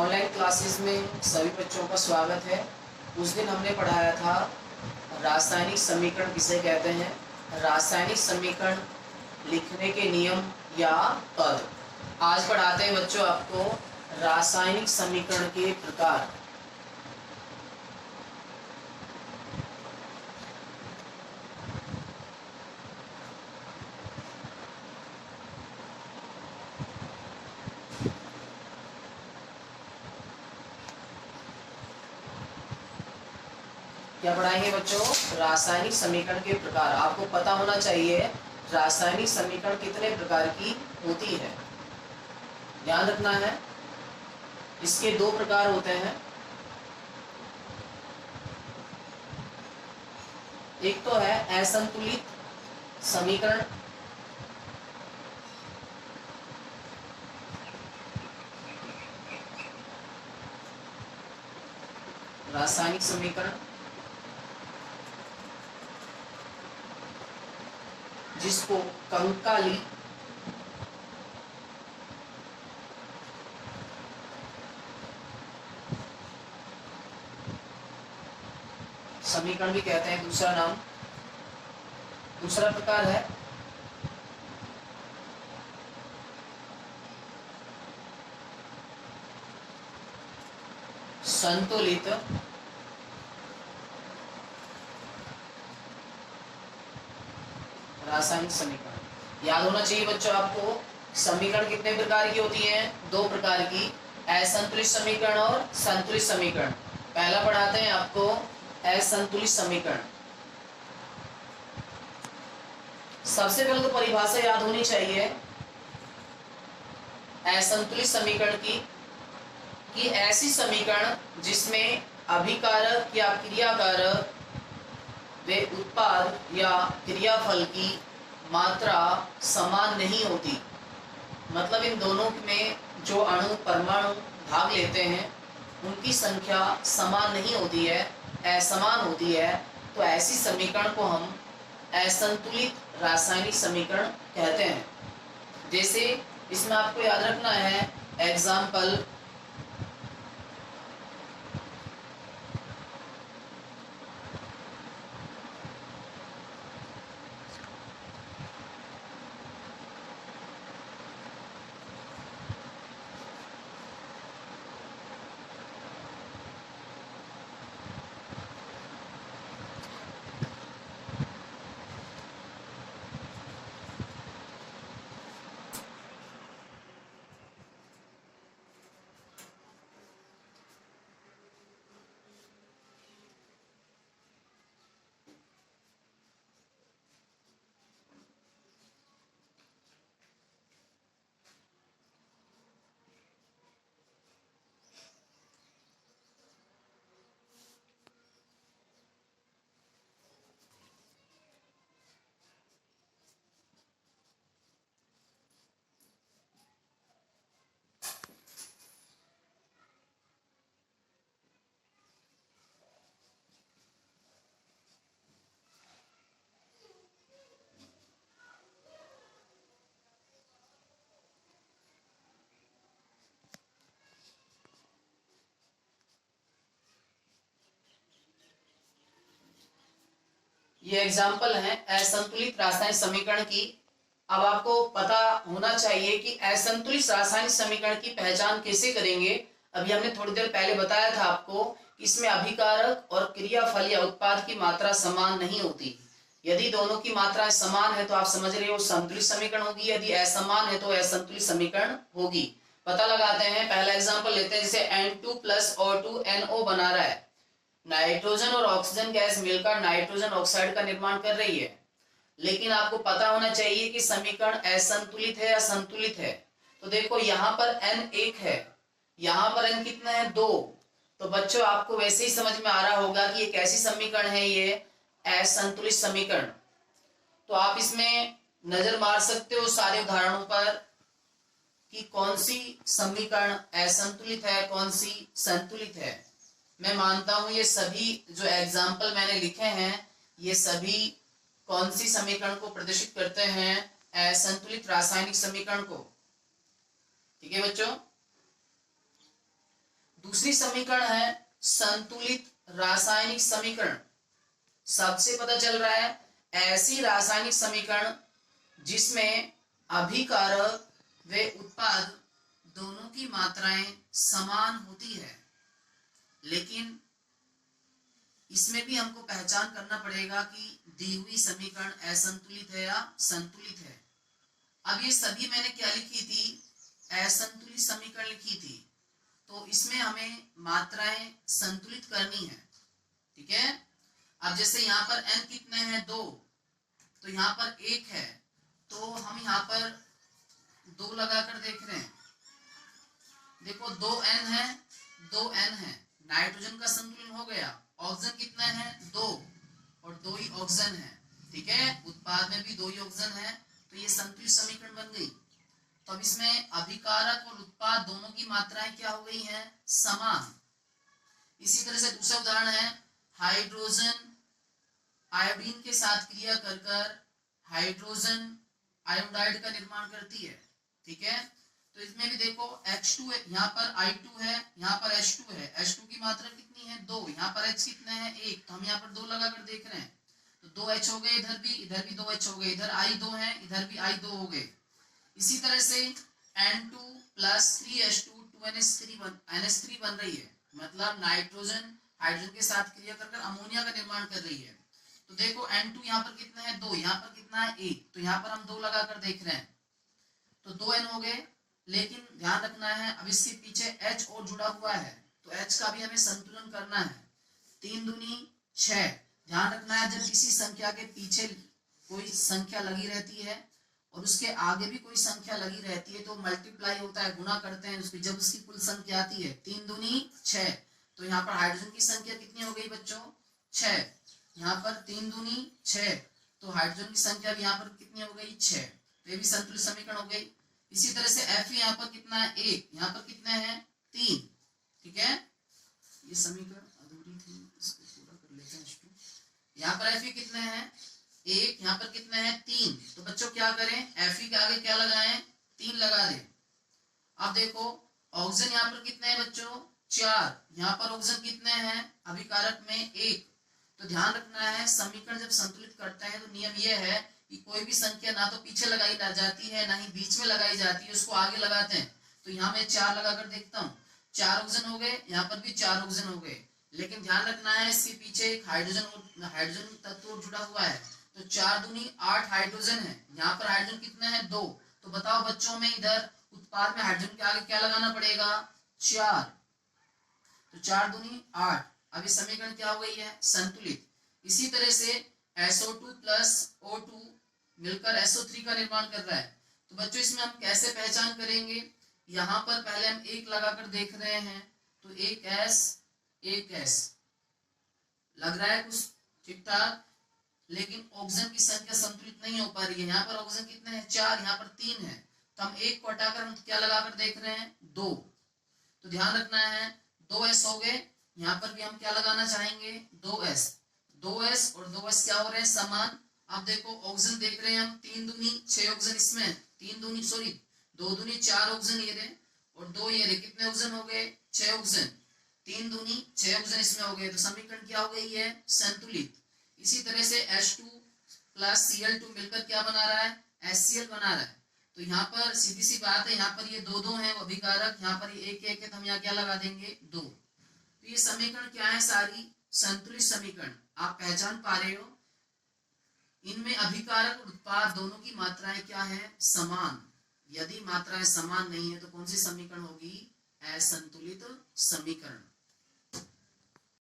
Online classes में सभी बच्चों का स्वागत है। उस दिन हमने पढ़ाया था रासायनिक समीकरण किसे कहते हैं, रासायनिक समीकरण लिखने के नियम या पद। आज पढ़ाते हैं बच्चों आपको रासायनिक समीकरण के प्रकार। क्या पढ़ाएंगे बच्चों? रासायनिक समीकरण के प्रकार। आपको पता होना चाहिए रासायनिक समीकरण कितने प्रकार की होती है, ध्यान रखना है। इसके दो प्रकार होते हैं। एक तो है असंतुलित समीकरण, रासायनिक समीकरण जिसको कंकाली समीकरण भी कहते हैं, दूसरा नाम। दूसरा प्रकार है संतुलित रासायनिक समीकरण। याद होना चाहिए बच्चों आपको, समीकरण कितने प्रकार की होती हैं? दो प्रकार की, असंतुलित समीकरण और संतुलित समीकरण। पहला पढ़ाते हैं आपको असंतुलित समीकरण। सबसे पहले तो परिभाषा याद होनी चाहिए असंतुलित समीकरण की, कि ऐसी समीकरण जिसमें अभिकारक या क्रियाकारक वे उत्पाद या क्रियाफल की मात्रा समान नहीं होती। मतलब इन दोनों में जो अणु परमाणु भाग लेते हैं उनकी संख्या समान नहीं होती है, असमान होती है। तो ऐसी समीकरण को हम असंतुलित रासायनिक समीकरण कहते हैं। जैसे इसमें आपको याद रखना है एग्जाम्पल, ये एग्जाम्पल है असंतुलित रासायनिक समीकरण की। अब आपको पता होना चाहिए कि असंतुलित रासायनिक समीकरण की पहचान कैसे करेंगे। अभी हमने थोड़ी देर पहले बताया था आपको कि इसमें अभिकारक और क्रियाफल या उत्पाद की मात्रा समान नहीं होती। यदि दोनों की मात्रा समान है तो आप समझ रहे हो संतुलित समीकरण होगी, यदि असमान है तो असंतुलित समीकरण होगी। पता लगाते हैं, पहला एग्जाम्पल लेते हैं। जैसे N2 प्लस O2 NO बना रहा है, नाइट्रोजन और ऑक्सीजन गैस मिलकर नाइट्रोजन ऑक्साइड का निर्माण कर रही है। लेकिन आपको पता होना चाहिए कि समीकरण असंतुलित है या संतुलित है। तो देखो यहाँ पर N 1 है, यहाँ पर N कितना है? 2। तो बच्चों आपको वैसे ही समझ में आ रहा होगा कि ये कैसी समीकरण है, ये असंतुलित समीकरण। तो आप इसमें नजर मार सकते हो सारे उदाहरणों पर कि कौन सी समीकरण असंतुलित है, कौन सी संतुलित है। मैं मानता हूं ये सभी जो एग्जाम्पल मैंने लिखे हैं ये सभी कौन सी समीकरण को प्रदर्शित करते हैं? असंतुलित रासायनिक समीकरण को। ठीक है बच्चों। दूसरी समीकरण है संतुलित रासायनिक समीकरण। शब्द से पता चल रहा है ऐसी रासायनिक समीकरण जिसमें अभिकारक व उत्पाद दोनों की मात्राएं समान होती है, लेकिन इसमें भी हमको पहचान करना पड़ेगा कि दी हुई समीकरण असंतुलित है या संतुलित है। अब ये सभी मैंने क्या लिखी थी, असंतुलित समीकरण लिखी थी, तो इसमें हमें मात्राएं संतुलित करनी है, ठीक है। अब जैसे यहाँ पर n कितने हैं, 2, तो यहाँ पर 1 है, तो हम यहाँ पर 2 लगाकर देख रहे हैं। देखो 2n है, 2n है, नाइट्रोजन का संतुलन हो गया। ऑक्सीजन कितना है, 2, और 2 ही ऑक्सीजन है, ठीक है। उत्पाद में भी 2 ही ऑक्सीजन है, तो ये संतुलित समीकरण बन गई। तो अब इसमें अभिकारक और उत्पाद दोनों की मात्राएं क्या हो गई हैं, समान। इसी तरह से दूसरा उदाहरण है, हाइड्रोजन आयोडीन के साथ क्रिया कर कर हाइड्रोजन आयोडाइड का निर्माण करती है, ठीक है। तो इसमें भी देखो H2 है, यहाँ पर I2 है, यहाँ पर H2 है। H2 की मात्रा कितनी है, 2, यहाँ पर H कितना है, 1, तो हम यहाँ पर 2 लगाकर देख रहे हैं, तो 2H हो गए, इधर भी 2H हो गए, इधर I 2 है, इधर भी I 2 हो गए। इसी तरह से N2 प्लस 3H2 2NH3 बन रही है, मतलब नाइट्रोजन हाइड्रोजन के साथ क्रिया कर अमोनिया का निर्माण कर रही है। तो देखो N2 यहाँ पर कितना है, 2, यहाँ पर कितना है, 1, तो यहाँ पर हम 2 लगाकर देख रहे हैं, तो 2N हो गए। लेकिन ध्यान रखना है, अब इसके पीछे H और जुड़ा हुआ है, तो H का भी हमें संतुलन करना है। 3 दूनी 6, ध्यान रखना है जब किसी संख्या के पीछे कोई संख्या लगी रहती है और उसके आगे भी कोई संख्या लगी रहती है तो मल्टीप्लाई होता है, गुना करते हैं उसकी, जब उसकी कुल संख्या आती है 3 दूनी 6, तो यहाँ पर हाइड्रोजन की संख्या कितनी हो गई बच्चों, 6, यहाँ पर 3 दूनी 6, तो हाइड्रोजन की संख्या भी यहाँ पर कितनी हो गई, 6, तो ये भी संतुलित समीकरण हो गई। इसी तरह से Fe यहाँ पर कितना है, 1, यहाँ पर कितने हैं, 3, ठीक है। ये समीकरण अधूरी थी, इसको पूरा कर लेते हैं। यहाँ पर Fe कितने हैं, 1, यहाँ पर कितने हैं, 3, तो बच्चों क्या करें, Fe के आगे क्या लगाएं, 3 लगा दें। अब देखो ऑक्सीजन यहाँ पर कितने हैं बच्चों, 4, यहाँ पर ऑक्सीजन कितने हैं, अभिकारक में 1। तो ध्यान रखना है समीकरण जब संतुलित करते हैं तो नियम यह है कि कोई भी संख्या ना तो पीछे लगाई जाती है ना ही बीच में लगाई जाती है, उसको आगे लगाते हैं। तो यहाँ मैं 4 लगाकर देखता हूँ, 4 ऑक्सीजन हो गए, यहाँ पर भी 4 ऑक्सीजन हो गए। लेकिन ध्यान रखना है इसके पीछे एक हाइड्रोजन तत्व जुड़ा हुआ है, तो 4 दूनी 8 हाइड्रोजन है, यहाँ पर हाइड्रोजन कितना है, 2। तो बताओ बच्चों में इधर उत्पाद में हाइड्रोजन के आगे क्या लगाना पड़ेगा, 4, तो 4 दूनी 8। अभी समीकरण क्या हो गई है, संतुलित। इसी तरह से SO2 प्लस O2 मिलकर SO3 का निर्माण कर रहा है, तो बच्चों इसमें हम कैसे पहचान करेंगे, यहाँ पर पहले हम 1 लगाकर देख रहे हैं, तो 1S लग रहा है कुछ ठीक ठाक, लेकिन ऑक्सीजन की संख्या संतुलित नहीं हो पा रही है। यहाँ पर ऑक्सीजन कितने हैं, 4, यहाँ पर 3 है, तो हम 1 को हटाकर हम क्या लगाकर देख रहे हैं, 2। तो ध्यान रखना है 2S हो गए, यहाँ पर भी हम क्या लगाना चाहेंगे, 2S और 2S क्या हो रहे हैं, समान। अब देखो ऑक्सीजन देख रहे हैं हम, 3 दूनी 6 ऑक्सीजन इसमें, 2 दूनी 4 ऑक्सीजन ये रहे और 2 ये रहे, कितने ऑक्सीजन हो गए, 6 ऑक्सीजन, 3 दूनी 6 ऑक्सीजन इसमें हो गए, तो समीकरण क्या हो गई है, संतुलित। इसी तरह से H2 प्लस Cl2 मिलकर क्या बना रहा है, HCl बना रहा है। तो यहाँ पर सीधी सी बात है, यहाँ पर ये 2 है अभिकारक, यहाँ पर ये 1 है, तो हम यहाँ क्या लगा देंगे, 2। तो ये समीकरण क्या है, सारी संतुलित समीकरण आप पहचान पा रहे हो। इनमें अभिकारक और उत्पाद दोनों की मात्राएं क्या है, समान। यदि मात्राएं समान नहीं है तो कौन सी समीकरण होगी, असंतुलित समीकरण।